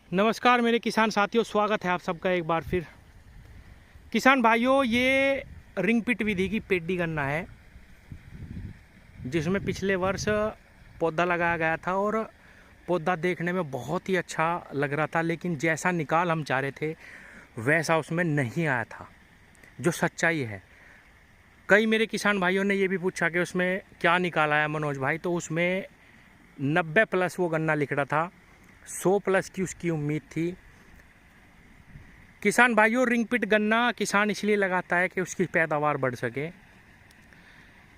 नमस्कार मेरे किसान साथियों, स्वागत है आप सबका एक बार फिर। किसान भाइयों, ये रिंग पिट विधि की पेड्डी गन्ना है जिसमें पिछले वर्ष पौधा लगाया गया था और पौधा देखने में बहुत ही अच्छा लग रहा था, लेकिन जैसा निकाल हम चाह रहे थे वैसा उसमें नहीं आया था। जो सच्चाई है, कई मेरे किसान भाइयों ने ये भी पूछा कि उसमें क्या निकाल आया मनोज भाई, तो उसमें 90+ वो गन्ना लिख रहा था, 100+ की उसकी उम्मीद थी। किसान भाइयों, रिंग पिट गन्ना किसान इसलिए लगाता है कि उसकी पैदावार बढ़ सके,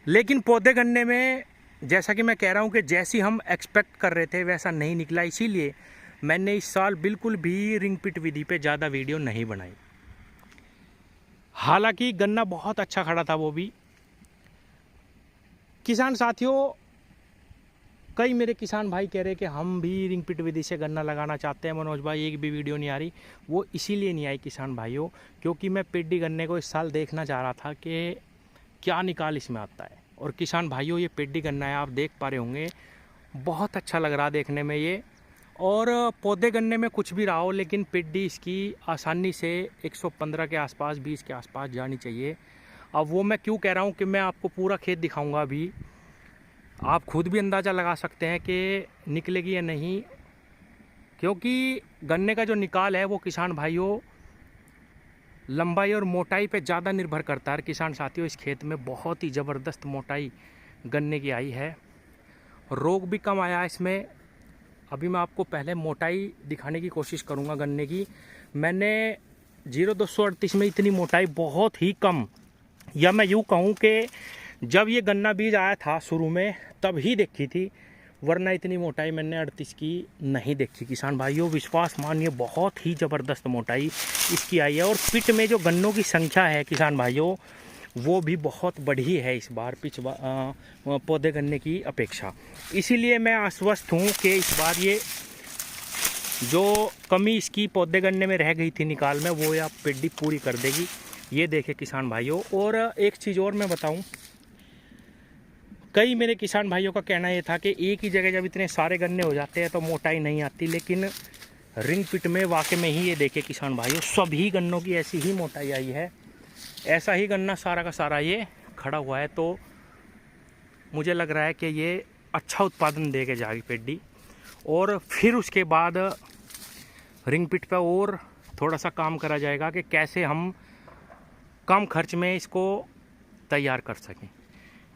लेकिन पौधे गन्ने में जैसा कि मैं कह रहा हूँ कि जैसी हम एक्सपेक्ट कर रहे थे वैसा नहीं निकला। इसीलिए मैंने इस साल बिल्कुल भी रिंग पिट विधि पे ज़्यादा वीडियो नहीं बनाई। हालांकि गन्ना बहुत अच्छा खड़ा था वो भी। किसान साथियों, कई मेरे किसान भाई कह रहे कि हम भी रिंग पिट विधि से गन्ना लगाना चाहते हैं मनोज भाई, एक भी वीडियो नहीं आ रही। वो इसीलिए नहीं आई किसान भाइयों क्योंकि मैं पेड्डी गन्ने को इस साल देखना चाह रहा था कि क्या निकाल इसमें आता है। और किसान भाइयों, ये पेड्डी गन्ना है, आप देख पा रहे होंगे, बहुत अच्छा लग रहा देखने में ये। और पौधे गन्ने में कुछ भी रहा हो, लेकिन पेड्डी इसकी आसानी से 115 के आसपास, 20 के आसपास जानी चाहिए। अब वो मैं क्यों कह रहा हूँ कि मैं आपको पूरा खेत दिखाऊंगा अभी, आप खुद भी अंदाज़ा लगा सकते हैं कि निकलेगी या नहीं, क्योंकि गन्ने का जो निकाल है वो किसान भाइयों लंबाई और मोटाई पे ज़्यादा निर्भर करता है। किसान साथियों, इस खेत में बहुत ही ज़बरदस्त मोटाई गन्ने की आई है, रोग भी कम आया इसमें। अभी मैं आपको पहले मोटाई दिखाने की कोशिश करूंगा गन्ने की। मैंने 0238 में इतनी मोटाई बहुत ही कम, या मैं यूँ कहूँ कि जब ये गन्ना बीज आया था शुरू में तब ही देखी थी, वरना इतनी मोटाई मैंने 38 की नहीं देखी। किसान भाइयों, विश्वास मानिए, बहुत ही ज़बरदस्त मोटाई इसकी आई है। और पिट में जो गन्नों की संख्या है किसान भाइयों, वो भी बहुत बढ़ी है इस बार पौधे गन्ने की अपेक्षा। इसीलिए मैं आश्वस्त हूँ कि इस बार ये जो कमी इसकी पौधे गन्ने में रह गई थी निकाल में, वो आप पेड्डी पूरी कर देगी। ये देखे किसान भाइयों। और एक चीज़ और मैं बताऊँ, कई मेरे किसान भाइयों का कहना ये था कि एक ही जगह जब इतने सारे गन्ने हो जाते हैं तो मोटाई नहीं आती, लेकिन रिंग पिट में वाकई में ही ये देखे किसान भाइयों, सभी गन्नों की ऐसी ही मोटाई आई है। ऐसा ही गन्ना सारा का सारा ये खड़ा हुआ है, तो मुझे लग रहा है कि ये अच्छा उत्पादन दे के जाएगी पेड्डी। और फिर उसके बाद रिंग पिट पर और थोड़ा सा काम करा जाएगा कि कैसे हम कम खर्च में इसको तैयार कर सकें।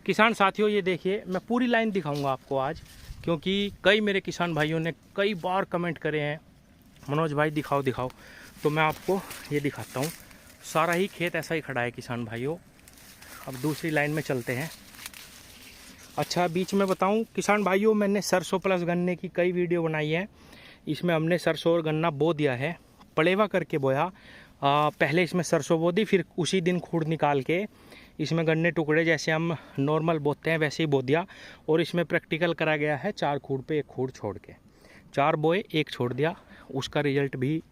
किसान साथियों, ये देखिए, मैं पूरी लाइन दिखाऊंगा आपको आज, क्योंकि कई मेरे किसान भाइयों ने कई बार कमेंट करे हैं मनोज भाई दिखाओ दिखाओ, तो मैं आपको ये दिखाता हूँ। सारा ही खेत ऐसा ही खड़ा है किसान भाइयों। अब दूसरी लाइन में चलते हैं। अच्छा, बीच में बताऊँ किसान भाइयों, मैंने सरसों प्लस गन्ने की कई वीडियो बनाई है। इसमें हमने सरसों और गन्ना बो दिया है, पलेवा करके बोया। पहले इसमें सरसों बो दी, फिर उसी दिन खूड़ निकाल के इसमें गन्ने टुकड़े जैसे हम नॉर्मल बोते हैं वैसे ही बो दिया। और इसमें प्रैक्टिकल करा गया है 4 खूड़ पे 1 खूड़ छोड़ के, 4 बोए 1 छोड़ दिया। उसका रिजल्ट भी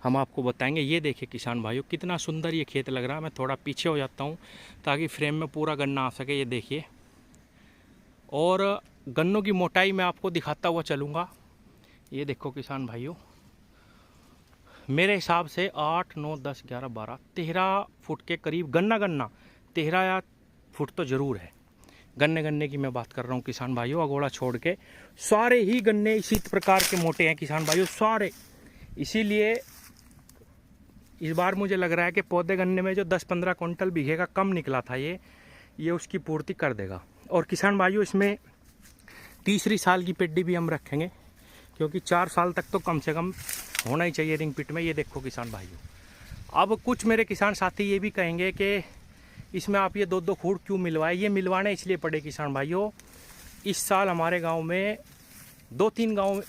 हम आपको बताएंगे। ये देखिए किसान भाइयों, कितना सुंदर ये खेत लग रहा है। मैं थोड़ा पीछे हो जाता हूँ ताकि फ्रेम में पूरा गन्ना आ सके। ये देखिए, और गन्नों की मोटाई मैं आपको दिखाता हुआ चलूँगा। ये देखो किसान भाइयों, मेरे हिसाब से 8, 9, 10, 11, 12, 13 फुट के करीब गन्ना 13 फुट तो ज़रूर है। गन्ने की मैं बात कर रहा हूँ किसान भाइयों, अगोड़ा छोड़ के सारे ही गन्ने इसी प्रकार के मोटे हैं किसान भाइयों, सारे। इसीलिए इस बार मुझे लग रहा है कि पौधे गन्ने में जो 10-15 क्विंटल बीघे का कम निकला था ये उसकी पूर्ति कर देगा। और किसान भाइयों, इसमें तीसरी साल की पेड्डी भी हम रखेंगे, क्योंकि 4 साल तक तो कम से कम होना ही चाहिए रिंग पिट में। ये देखो किसान भाइयों, अब कुछ मेरे किसान साथी ये भी कहेंगे कि इसमें आप ये 2-2 खूड़ क्यों मिलवाए। ये मिलवाने इसलिए पड़े किसान भाइयों, इस साल हमारे गांव में 2-3 गांव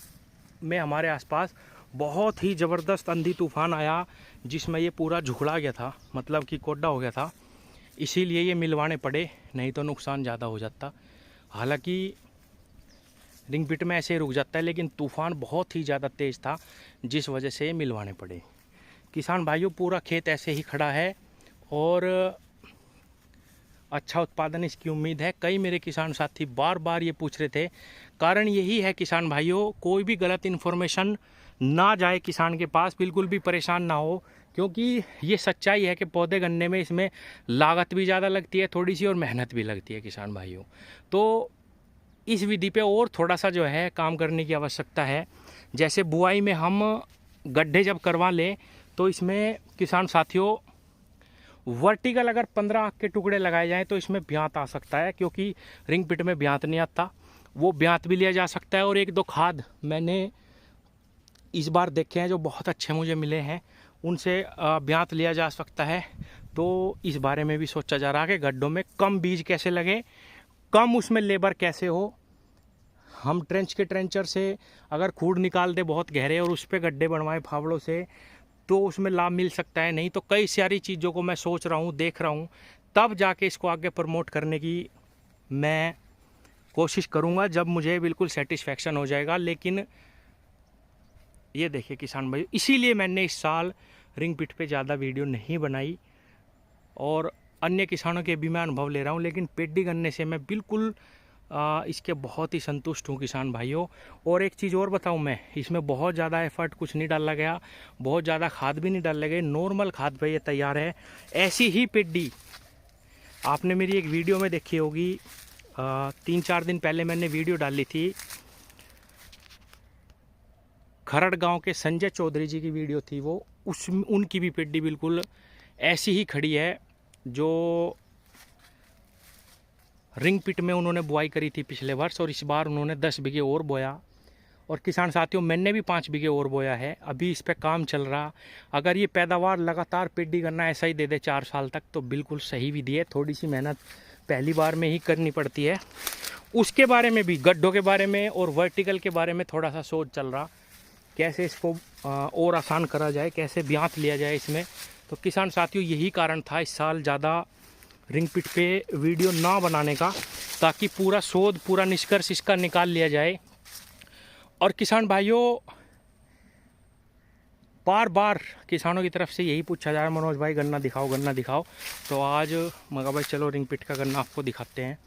में हमारे आसपास बहुत ही ज़बरदस्त आंधी तूफान आया, जिसमें ये पूरा झुकड़ा गया था, मतलब कि कोड्डा हो गया था। इसीलिए ये मिलवाने पड़े, नहीं तो नुकसान ज़्यादा हो जाता। हालांकि रिंग पिट में ऐसे ही रुक जाता है, लेकिन तूफ़ान बहुत ही ज़्यादा तेज़ था जिस वजह से मिलवाने पड़े। किसान भाइयों, पूरा खेत ऐसे ही खड़ा है और अच्छा उत्पादन इसकी उम्मीद है। कई मेरे किसान साथी बार बार ये पूछ रहे थे। कारण यही है किसान भाइयों, कोई भी गलत इन्फॉर्मेशन ना जाए किसान के पास, बिल्कुल भी परेशान ना हो, क्योंकि ये सच्चाई है कि पौधे गन्ने में इसमें लागत भी ज़्यादा लगती है थोड़ी सी और मेहनत भी लगती है किसान भाइयों। तो इस विधि पे और थोड़ा सा जो है काम करने की आवश्यकता है। जैसे बुआई में हम गड्ढे जब करवा लें तो इसमें किसान साथियों वर्टिकल अगर 15 आँख के टुकड़े लगाए जाएं तो इसमें ब्यांत आ सकता है, क्योंकि रिंग पिट में ब्यांत नहीं आता, वो ब्यांत भी लिया जा सकता है। और एक दो खाद मैंने इस बार देखे हैं जो बहुत अच्छे मुझे मिले हैं, उनसे ब्यांत लिया जा सकता है। तो इस बारे में भी सोचा जा रहा है कि गड्ढों में कम बीज कैसे लगे, कम उसमें लेबर कैसे हो। हम ट्रेंच के ट्रेंचर से अगर खूड निकाल दे बहुत गहरे और उस पर गड्ढे बनवाएं फावड़ों से, तो उसमें लाभ मिल सकता है। नहीं तो कई सारी चीज़ों को मैं सोच रहा हूँ, देख रहा हूँ, तब जाके इसको आगे प्रमोट करने की मैं कोशिश करूँगा जब मुझे बिल्कुल सेटिस्फेक्शन हो जाएगा। लेकिन ये देखिए किसान भाई, इसीलिए मैंने इस साल रिंग पिट पे ज़्यादा वीडियो नहीं बनाई और अन्य किसानों के भी मैं अनुभव ले रहा हूँ। लेकिन पेडी गन्ने से मैं बिल्कुल इसके बहुत ही संतुष्ट हूँ किसान भाइयों। और एक चीज़ और बताऊँ मैं, इसमें बहुत ज़्यादा एफर्ट कुछ नहीं डाला गया, बहुत ज़्यादा खाद भी नहीं डाले गए, नॉर्मल खाद पे ये तैयार है। ऐसी ही पेडी आपने मेरी एक वीडियो में देखी होगी, 3-4 दिन पहले मैंने वीडियो डाली थी, खरड़ गांव के संजय चौधरी जी की वीडियो थी वो, उनकी भी पेडी बिल्कुल ऐसी ही खड़ी है जो रिंग पिट में उन्होंने बुआई करी थी पिछले वर्ष, और इस बार उन्होंने 10 बीघे और बोया। और किसान साथियों मैंने भी 5 बीघे और बोया है, अभी इस पे काम चल रहा। अगर ये पैदावार लगातार पेडी करना ऐसा ही दे दे 4 साल तक तो बिल्कुल सही विधि है। थोड़ी सी मेहनत पहली बार में ही करनी पड़ती है। उसके बारे में भी, गड्ढों के बारे में और वर्टिकल के बारे में थोड़ा सा सोच चल रहा, कैसे इसको और आसान करा जाए, कैसे ब्यांत लिया जाए इसमें। तो किसान साथियों यही कारण था इस साल ज़्यादा रिंग पिट पे वीडियो ना बनाने का, ताकि पूरा शोध, पूरा निष्कर्ष इसका निकाल लिया जाए। और किसान भाइयों बार बार किसानों की तरफ से यही पूछा जा रहा है, मनोज भाई गन्ना दिखाओ, गन्ना दिखाओ। तो आज मगा भाई चलो रिंग पिट का गन्ना आपको दिखाते हैं।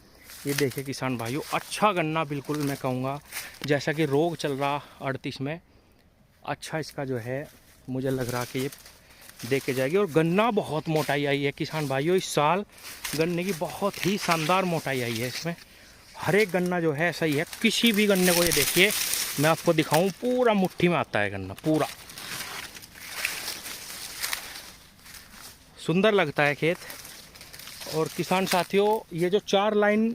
ये देखिए किसान भाइयों, अच्छा गन्ना, बिल्कुल मैं कहूँगा जैसा कि रोग चल रहा 38 में, अच्छा इसका जो है मुझे लग रहा कि ये देखे जाएगी। और गन्ना बहुत मोटाई आई है किसान भाइयों, इस साल गन्ने की बहुत ही शानदार मोटाई आई है इसमें। हर एक गन्ना जो है सही है। किसी भी गन्ने को ये देखिए, मैं आपको दिखाऊं, पूरा मुट्ठी में आता है गन्ना, पूरा सुंदर लगता है खेत। और किसान साथियों ये जो 4 लाइन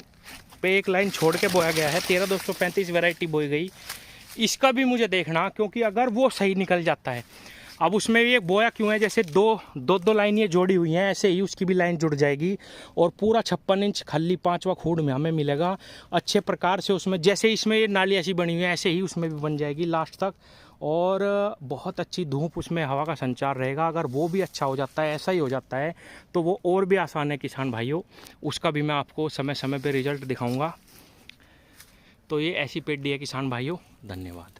पे एक लाइन छोड़ के बोया गया है, 13235 वैरायटी बोई गई, इसका भी मुझे देखना, क्योंकि अगर वो सही निकल जाता है, अब उसमें भी एक बोया क्यों है, जैसे दो लाइन ये जोड़ी हुई हैं, ऐसे ही उसकी भी लाइन जुड़ जाएगी और पूरा 56 इंच खल्ली 5वां खूड़ में हमें मिलेगा अच्छे प्रकार से। उसमें जैसे इसमें ये नाली ऐसी बनी हुई है, ऐसे ही उसमें भी बन जाएगी लास्ट तक, और बहुत अच्छी धूप, उसमें हवा का संचार रहेगा। अगर वो भी अच्छा हो जाता है, ऐसा ही हो जाता है, तो वो और भी आसान है किसान भाइयों। उसका भी मैं आपको समय समय पर रिजल्ट दिखाऊँगा। तो ये ऐसी पेडी है किसान भाइयों। धन्यवाद।